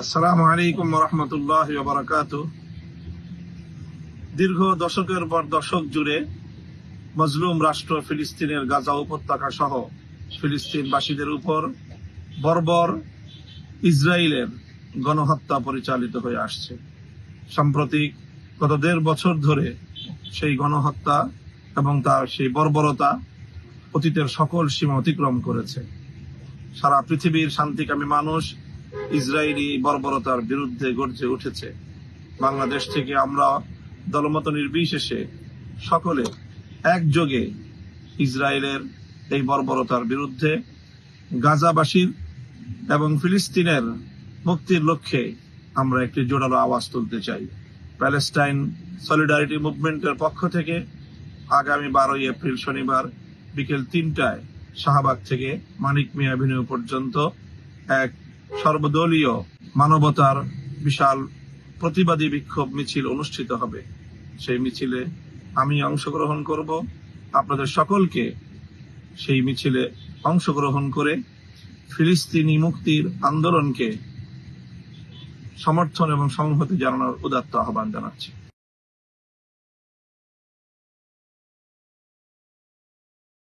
আসসালামু আলাইকুম ওয়া রাহমাতুল্লাহি ওয়া বারাকাতুহু। দীর্ঘ দশকের পর দশক জুড়ে মজলুম রাষ্ট্র ফিলিস্তিনের গাজা উপত্যকা সহ ফিলিস্তিনবাসীদের উপর বর্বর ইসরায়েলের গণহত্যা পরিচালিত হয়ে আসছে। সাম্প্রতিক গত ১.৫ বছর ধরে সেই গণহত্যা এবং তার সেই বর্বরতা অতীতের সকল সীমা অতিক্রম করেছে। সারা পৃথিবীর শান্তিকামী মানুষ ইসরায়েলি বর্বরতার বিরুদ্ধে গর্জে উঠেছে। বাংলাদেশ থেকে আমরা দলমত নির্বিশেষে সকলে একযোগে ইসরায়েলের এই বর্বরতার বিরুদ্ধে গাজাবাসীর এবং ফিলিস্তিনের মুক্তির লক্ষ্যে আমরা একটি জোরালো আওয়াজ তুলতে চাই। প্যালেস্টাইন সলিডারিটি মুভমেন্টের পক্ষ থেকে আগামী ১২ই এপ্রিল শনিবার বিকেল ৩টায় শাহবাগ থেকে মানিক মিয়া এভিনিউ পর্যন্ত এক সর্বদলীয় মানবতার বিশাল প্রতিবাদী বিক্ষোভ মিছিল অনুষ্ঠিত হবে। সেই মিছিলে আমি অংশগ্রহণ করব। আপনাদের সকলকে সেই মিছিলে অংশগ্রহণ করে ফিলিস্তিনি মুক্তির আন্দোলনকে সমর্থন এবং সংহতি জানানোর উদাত্ত আহ্বান জানাচ্ছি।